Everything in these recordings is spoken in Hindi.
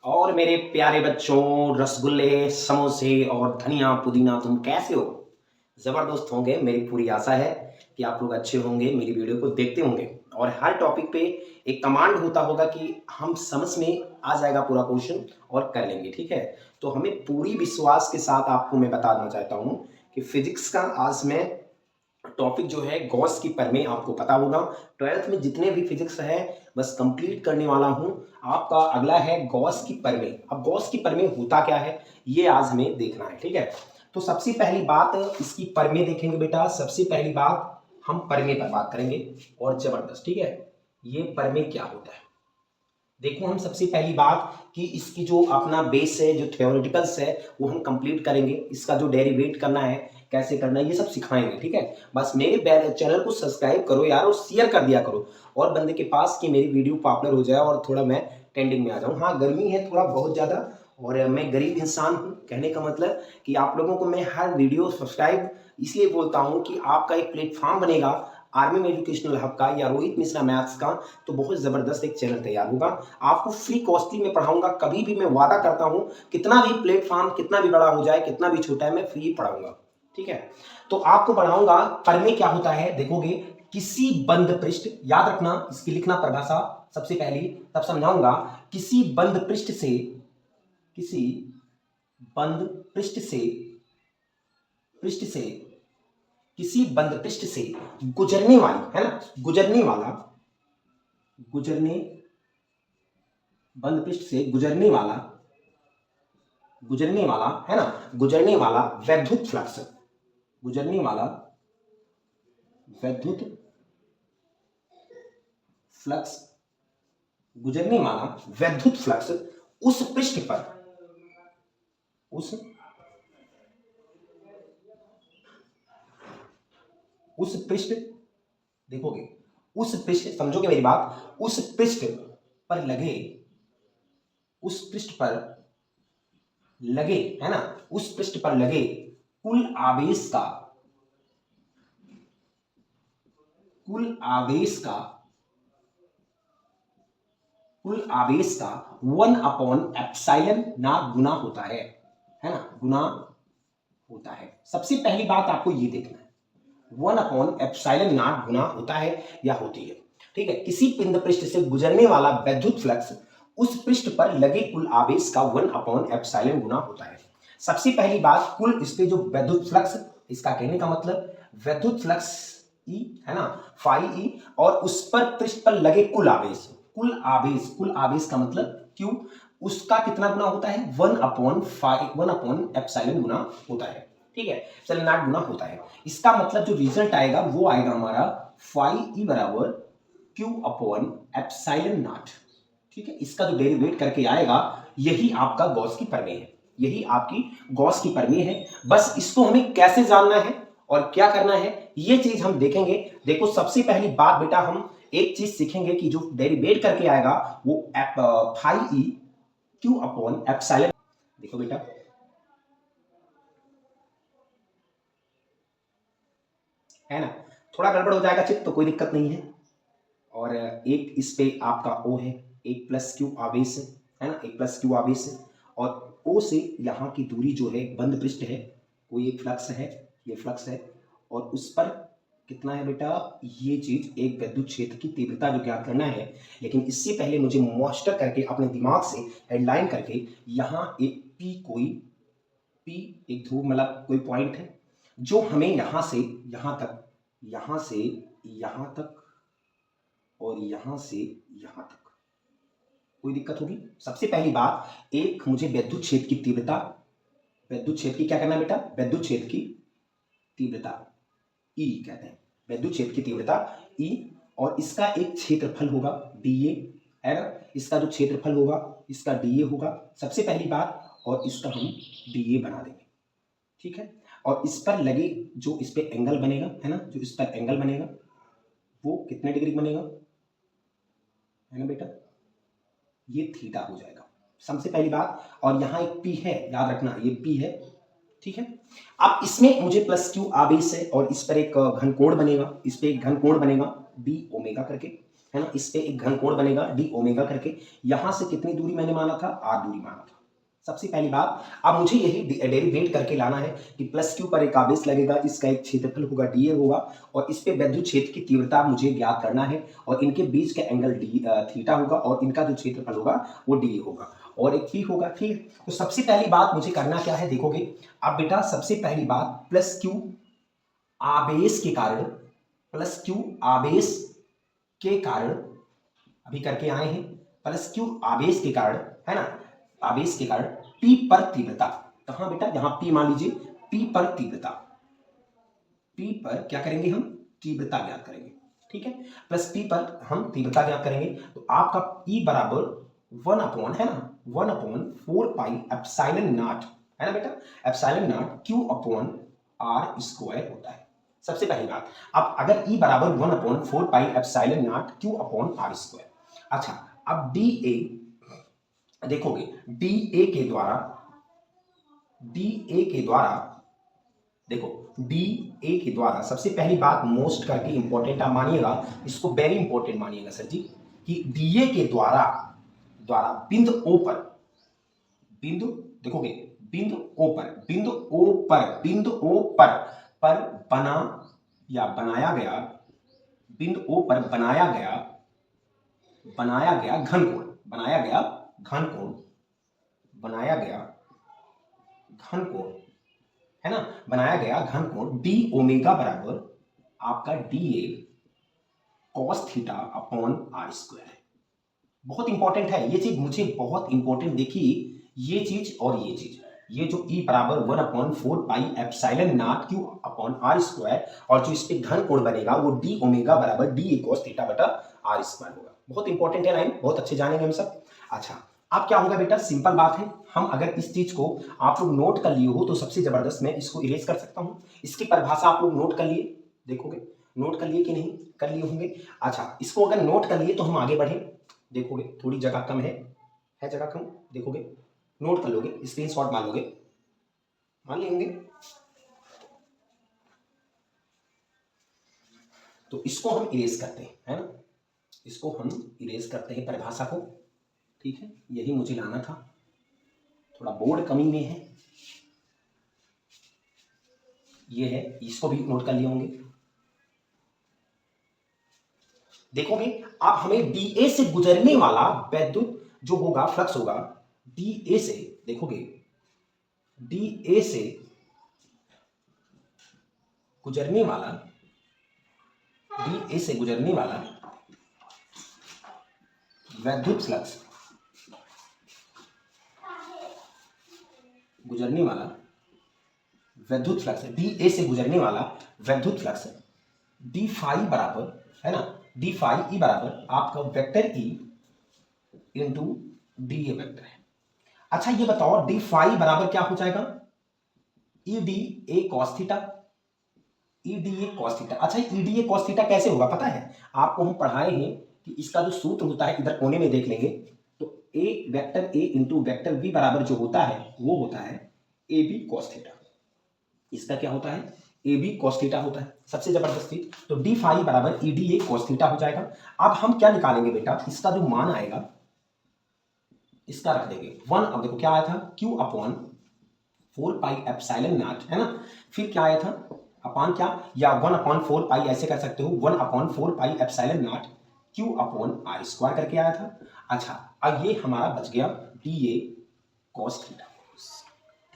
और मेरे प्यारे बच्चों, रसगुल्ले, समोसे और धनिया पुदीना, तुम कैसे हो? ज़बरदस्त होंगे। मेरी पूरी आशा है कि आप लोग अच्छे होंगे, मेरी वीडियो को देखते होंगे और हर टॉपिक पे एक कमांड होता होगा कि हम समझ में आ जाएगा पूरा क्वेश्चन और कर लेंगे, ठीक है? तो हमें पूरी विश्वास के साथ आपको मैं बताना चाहता हूँ कि फिजिक्स का आज मैं टॉपिक जो है गॉस की प्रमेय, आपको पता होगा 12th में जितने भी फिजिक्स है बस कंप्लीट करने वाला हूं। आपका अगला है गॉस की प्रमेय। अब गॉस की प्रमेय होता क्या है ये आज हमें देखना है, ठीक है? तो सबसे पहली बात इसकी प्रमेय देखेंगे बेटा। सबसे पहली बात हम प्रमेय पर बात करेंगे और जबरदस्त, ठीक है? ये प्रमेय क्या होता है देखो। हम सबसे पहली बात कि इसकी जो अपना बेस है, जो थ्योरेटिकल्स है वो हम कंप्लीट करेंगे। इसका जो डेरिवेट करना है, कैसे करना है, ये सब सिखाएंगे, ठीक है? बस मेरे चैनल को सब्सक्राइब करो यार और शेयर कर दिया करो और बंदे के पास कि मेरी वीडियो पॉपुलर हो जाए और थोड़ा मैं ट्रेंडिंग में आ जाऊँ। हाँ, गर्मी है थोड़ा बहुत ज़्यादा और मैं गरीब इंसान हूँ। कहने का मतलब कि आप लोगों को मैं हर वीडियो सब्सक्राइब इसलिए बोलता हूँ कि आपका एक प्लेटफॉर्म बनेगा आर्मी में एजुकेशनल हब का या रोहित मिश्रा मैथ्स का, तो बहुत ज़बरदस्त एक चैनल तैयार होगा। आपको फ्री कॉस्टली में पढ़ाऊंगा, कभी भी मैं वादा करता हूं, कितना भी प्लेटफॉर्म कितना भी बड़ा हो जाए, कितना भी छोटा है, मैं फ्री पढ़ाऊंगा, ठीक है? तो आपको पढ़ाऊंगा। प्रमेय क्या होता है देखोगे। किसी बंद पृष्ठ, याद रखना इसकी लिखना परिभाषा सबसे पहली, तब समझाऊंगा। किसी बंद पृष्ठ से, किसी बंद पृष्ठ से, पृष्ठ से, किसी बंद पृष्ठ से गुजरने वाली, है ना, गुजरने वाला, गुजरने, बंद पृष्ठ से गुजरने वाला, गुजरने वाला, है ना, गुजरने वाला वैद्युत फ्लक्स, गुजरने वाला वैद्युत फ्लक्स, गुजरने वाला वैद्युत फ्लक्स उस पृष्ठ पर, उस पृष्ठ, देखोगे उस पृष्ठ, समझोगे मेरी बात, उस पृष्ठ पर लगे, उस पृष्ठ पर लगे, है ना, उस पृष्ठ पर लगे कुल आवेश का, कुल आवेश का, कुल आवेश का 1/एप्सिलॉन नॉट गुना होता है ना, गुना होता है। सबसे पहली बात आपको ये देखना है, 1/एप्सिलॉन नॉट गुना होता है या होती है, ठीक है? किसी पिंड पृष्ठ से गुजरने वाला वैद्युत फ्लक्स उस पृष्ठ पर लगे कुल आवेश का 1/एप्सिलॉन गुना होता है। सबसे पहली बात, कुल इस पे जो वैद्युत फ्लक्स, इसका कहने का मतलब वैद्युत फ्लक्स ई, है ना, फाई ई, और उस पर पृष्ठ पर लगे कुल आवेश, कुल आवेश, कुल आवेश का मतलब क्यू, उसका कितना गुना होता है? 1/एप्सिलॉन गुना होता है, ठीक है? एप्सिलॉन नॉट गुना होता है। इसका मतलब जो रिजल्ट आएगा वो आएगा हमारा फाई ई बराबर क्यू अपॉन एप्सिलॉन नॉट, ठीक है? इसका जो डेरिवेट करके आएगा यही आपका गॉस की प्रमेय है, यही आपकी गॉस की प्रमेय है। बस इसको हमें कैसे जानना है और क्या करना है ये चीज हम देखेंगे। देखो सबसे पहली बात बेटा, हम एक चीज सीखेंगे कि जो डेरिवेट करके आएगा वो phi E Q upon epsilon. देखो बेटा, है ना, थोड़ा गड़बड़ हो जाएगा चित्त तो कोई दिक्कत नहीं है। और एक इस पे आपका ओ है, एक प्लस क्यू आवेश है ना, एक प्लस क्यू आवेश है, और ओ से यहाँ की दूरी जो है बंद पृष्ठ है, वो एक फ्लक्स है, ये फ्लक्स है, और उस पर कितना है बेटा, ये चीज एक विद्युत क्षेत्र की तीव्रता जो ज्ञात करना है। लेकिन इससे पहले मुझे मास्टर करके अपने दिमाग से हेडलाइन करके यहाँ एक पी, कोई पी एक ध्रुव मतलब कोई पॉइंट है जो हमें यहाँ से यहाँ तक, यहाँ से यहाँ तक और यहां से यहां तक, कोई दिक्कत होगी? सबसे पहली बात, एक मुझे विद्युत क्षेत्र की तीव्रता, विद्युत क्षेत्र की क्या करना है बेटा, विद्युत क्षेत्र की तीव्रता ई कहते हैं, विद्युत क्षेत्र की तीव्रता ई, और इसका एक क्षेत्रफल होगा डीए, है ना, इसका जो क्षेत्रफल होगा इसका डीए होगा सबसे पहली बात, और इसका हम डीए बना देंगे, ठीक है? और इस पर लगे जो इस पे एंगल बनेगा, है ना, जो इस पर एंगल बनेगा वो कितने डिग्री बनेगा, है ना बेटा, ये थीटा हो जाएगा सबसे पहली बात। और यहाँ एक पी है, याद रखना ये पी है, ठीक है? अब इसमें मुझे प्लस क्यू आवेश है और इस पर एक घन कोण बनेगा, इस पे एक घन कोण बनेगा डी ओमेगा करके, है ना, इस पे एक घन कोण बनेगा डी ओमेगा करके। यहां से कितनी दूरी मैंने माना था, आर दूरी माना था। सबसे पहली बात, अब मुझे यही डेरिवेट करके लाना है कि प्लस क्यू पर एक आवेश लगेगा, इसका एक क्षेत्रफल होगा डीए होगा, और इस पे विद्युत क्षेत्र की तीव्रता मुझे ज्ञात करना है, और इनके बीच का एंगल डी थीटा होगा, और इनका जो क्षेत्रफल होगा वो डी होगा, और एक पी होगा। ठीक, तो सबसे पहली बात मुझे करना क्या है, देखोगे अब बेटा, सबसे पहली बात प्लस क्यू आवेश के कारण, प्लस क्यू आवेश के कारण अभी करके आए हैं, प्लस क्यू आवेश के कारण, है ना, आवेश के कारण P पर तीव्रता, कहां बेटा, यहां P मान लीजिए, P पर तीव्रता, P पर क्या करेंगे हम, तीव्रता ज्ञात करेंगे। ठीक है, प्लस P पर हम तीव्रता ज्ञात करेंगे, तो आपका E बराबर 1 अपॉन, है ना, 1 अपॉन 4 पाई एप्सिलॉन नॉट, है ना बेटा, epsilon naught Q upon R square होता है। सबसे पहली बात, अब अगर E बराबर 1 upon 4 pi epsilon naught Q upon R square, अच्छा, अब डी ए देखोगे, डी ए के द्वारा देखो, डी ए के द्वारा सबसे पहली बात मोस्ट करके इंपॉर्टेंट आप मानिएगा, इसको वेरी इंपॉर्टेंट मानिएगा सर जी, कि डी ए के द्वारा बिंदु ओ पर, बिंदु देखोगे, बिंदु ओ पर बना या बनाया गया, बिंदु ओ पर बनाया गया घन कोण, है ना, बनाया गया घन कोण डी ओमेगा बराबर आपका D A cos theta upon R square है। बहुत इंपॉर्टेंट है ये चीज, मुझे बहुत इंपॉर्टेंट देखिए ये चीज और ये चीज, ये जो E बराबर 1 upon 4 pi epsilon naught Q upon R square, और जो इस पे घन कोण बनेगा वो डी ओमेगा बराबर डी ए कॉस थीटा बटा आर स्क्वायर होगा। बहुत इंपॉर्टेंट है लाइन, बहुत अच्छे जानेंगे हम सब। अच्छा, अब क्या होगा बेटा, सिंपल बात है, हम अगर इस चीज को आप लोग नोट कर लिए हो तो सबसे जबरदस्त मैं इसको इरेज कर सकता हूं। इसकी परिभाषा आप लोग नोट कर लिए, देखोगे नोट कर लिए कि नहीं कर लिए होंगे। अच्छा, इसको अगर नोट कर लिए तो हम आगे बढ़े, देखोगे थोड़ी जगह कम है जगह कम, देखोगे नोट कर लोगे, स्क्रीनशॉट मान लोगे, मान लेंगे। तो इसको हम इरेज करते हैं, है ना, इसको हम इरेज करते हैं परिभाषा को। ठीक है, यही मुझे लाना था, थोड़ा बोर्ड कमी में है, ये है, इसको भी नोट कर लिए होंगे। देखोगे अब हमें डीए से गुजरने वाला वैद्युत जो होगा फ्लक्स होगा, डीए से, देखोगे डीए से गुजरने वाला, डीए से गुजरने वाला वैद्युत फ्लक्स, डीए से गुजरने वाला वैद्युत फ्लक्स डी फाई बराबर, है ना, डी फाई ई बराबर आपका vector E into D A vector है। अच्छा ये बताओ डी फाई बराबर क्या हो जाएगा, E D A cos theta, E D A cos theta. अच्छा E D A cos theta कैसे होगा पता है आपको, हम पढ़ाए हैं कि इसका जो सूत्र होता है, इधर कोने में देख लेंगे, तो A vector A into vector B बराबर जो होता है वो होता है ए बी कॉस थीटा। इसका क्या होता है, ए बी कॉस थीटा होता है। सबसे जबरदस्त चीज, तो डी फाई बराबर ई डी ए कॉस थीटा हो जाएगा। अब हम क्या निकालेंगे बेटा, इसका जो मान आएगा इसका रख देंगे 1, अब देखो क्या आया था, Q upon 4 pi epsilon not, है ना, फिर क्या आया था अपॉन क्या, या 1 अपॉन 4 पाई ऐसे कर सकते हो, 1 upon 4 pi epsilon naught Q upon R square करके आया था। अच्छा अब ये हमारा बच गया डी ए कॉस थीटा,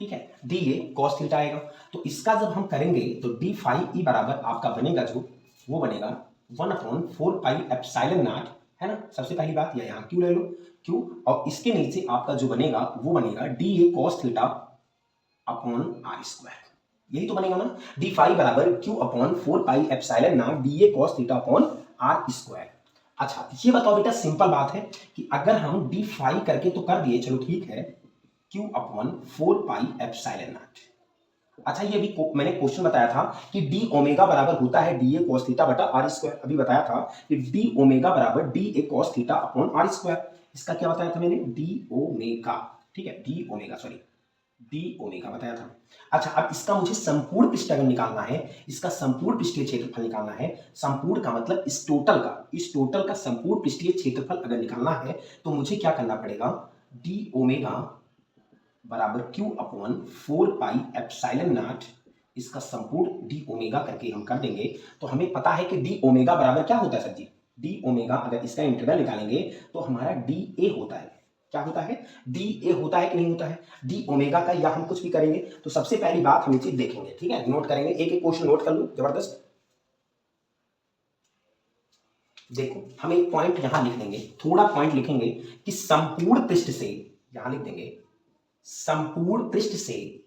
ठीक है, डी ए कॉस थीटा आएगा। तो इसका जब हम करेंगे तो डी फाई ई बराबर आपका बनेगा जो, वो बनेगा 1 अपॉन 4 पाई एप्सिलॉन नॉट, है ना, सबसे पहली बात या यहाँ क्यू ले लो, क्यू, और इसके नीचे आपका जो बनेगा वो बनेगा D A cos theta upon R square, यही तो बनेगा ना, डी फाई बराबर Q upon 4 pi epsilon naught D A cos theta upon R square. अच्छा ये बताओ बेटा, सिंपल बात है कि अगर हम डी फाई करके तो कर दिए, चलो ठीक है, Q upon 4 pi epsilon not. अच्छा ये भी मैंने क्वेश्चन बताया था कि डी ओमेगा बराबर होता है डी ए कॉस थीटा बटा आर स्क्वायर, अभी बताया था कि डी ओमेगा बराबर D A cos theta upon R square. इसका क्या बताया था मैंने, डी ओमेगा, ठीक है, D omega sorry, D omega बताया था। अच्छा, अब इसका मुझे संपूर्ण पृष्ठ अगर निकालना है, इसका संपूर्ण पृष्ठीय क्षेत्रफल निकालना है, संपूर्ण का मतलब इस टोटल का संपूर्ण पृष्ठीय क्षेत्रफल अगर निकालना है तो मुझे क्या करना पड़ेगा, डी ओमेगा बराबर Q upon 4 pi epsilon not, इसका संपूर्ण डी ओमेगा करके हम कर देंगे तो हमें पता है कि डी ओमेगा बराबर क्या होता है सर जी, डी ओमेगा अगर इसका इंटीग्रल निकालेंगे तो हमारा डी ए होता है। क्या होता है, डी ए होता है कि नहीं होता है, डी ओमेगा का, या हम कुछ भी करेंगे तो सबसे पहली बात हम ये चीज देखेंगे, ठीक है, नोट करेंगे, एक एक क्वेश्चन नोट कर लो, जबरदस्त। देखो हम एक पॉइंट यहां लिख देंगे, थोड़ा पॉइंट लिखेंगे कि संपूर्ण पृष्ठ से, यहां लिख देंगे संपूर्ण पृष्ठ से,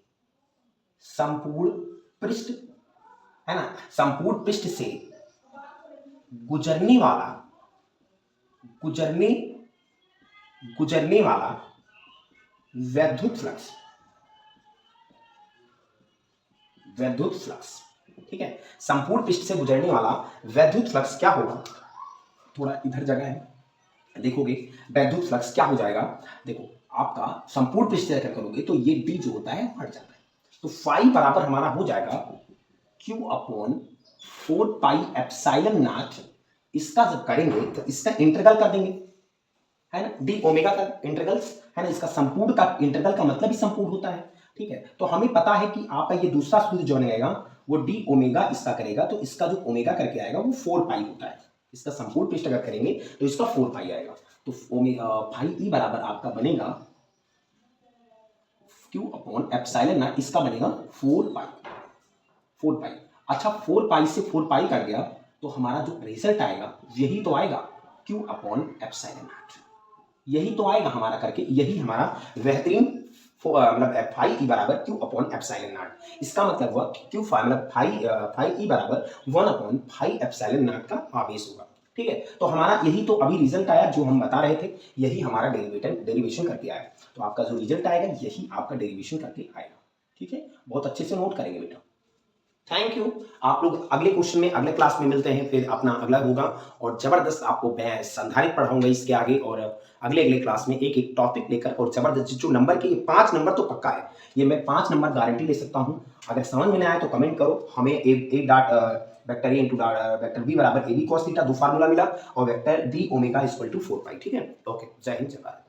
संपूर्ण पृष्ठ है ना, संपूर्ण पृष्ठ से गुजरने वाला गुजरने वाला वैद्युत फ्लक्स, ठीक है, संपूर्ण पृष्ठ से गुजरने वाला वैद्युत फ्लक्स क्या होगा, थोड़ा इधर जगह है, देखोगे वैद्युत फ्लक्स क्या हो जाएगा, देखो आपका संपूर्ण पृष्ठ से क्या करोगे तो ये डी जो होता है हट जाता है, तो फाई बराबर हमारा हो जाएगा Q upon 4 pi epsilon not, इसका जब करेंगे तो इसका इंटीग्रल कर देंगे, है ना, डी ओमेगा का इंटीग्रल है ना, इसका संपूर्ण का इंटीग्रल का मतलब ही संपूर्ण होता है, ठीक है, तो हमें पता है कि आपका ये दूसरा सूत्र जो बनेगा वो डी ओमेगा इसका करेगा, तो इसका जो ओमेगा करके आएगा वो 4 पाई होता है, इसका संपूर्ण पृष्ठ अगर करेंगे तो इसका 4 पाई आएगा, तो ओमेगा पाई ई बराबर आपका बनेगा क्यू अपॉन एप्सिलॉन नॉट, इसका बनेगा 4 पाई। अच्छा 4 पाई से 4 पाई कट गया तो हमारा जो रिजल्ट आएगा यही तो आएगा, क्यू अपॉन एप्सिलॉन नॉट, यही तो आएगा हमारा करके, यही हमारा बेहतरीन मतलब फाई ई बराबर क्यू अपॉन एप्सिलॉन नॉट, इसका मतलब हुआ क्यू मतलब फाई ई बराबर 1 अपॉन फाई एप्सिलॉन नॉट का आवेश होगा, ठीक है, तो हमारा यही तो अभी रिजल्ट आया जो हम बता रहे थे, यही हमारा डेरिवेशन करके आया, तो आपका जो रिजल्ट आएगा यही आपका डेरिवेशन करके आएगा, ठीक है, बहुत अच्छे से नोट करेंगे बेटा। थैंक यू, आप लोग अगले क्वेश्चन में अगले क्लास में मिलते हैं, फिर अपना अगला होगा और जबरदस्त आपको मैं संधारित पढ़ाऊंगा इसके आगे, और अगले क्लास में एक एक टॉपिक लेकर, और जबरदस्त जो नंबर के 5 नंबर तो पक्का है, ये मैं 5 नंबर गारंटी ले सकता हूं, अगर समझ में नहीं आया तो कमेंट करो, हमें A dot vector A into vector B बराबर A B cos theta 2 formula मिला, और vector D omega equal to 4 pi, ठीक है, ओके, जय हिंद जय भारत।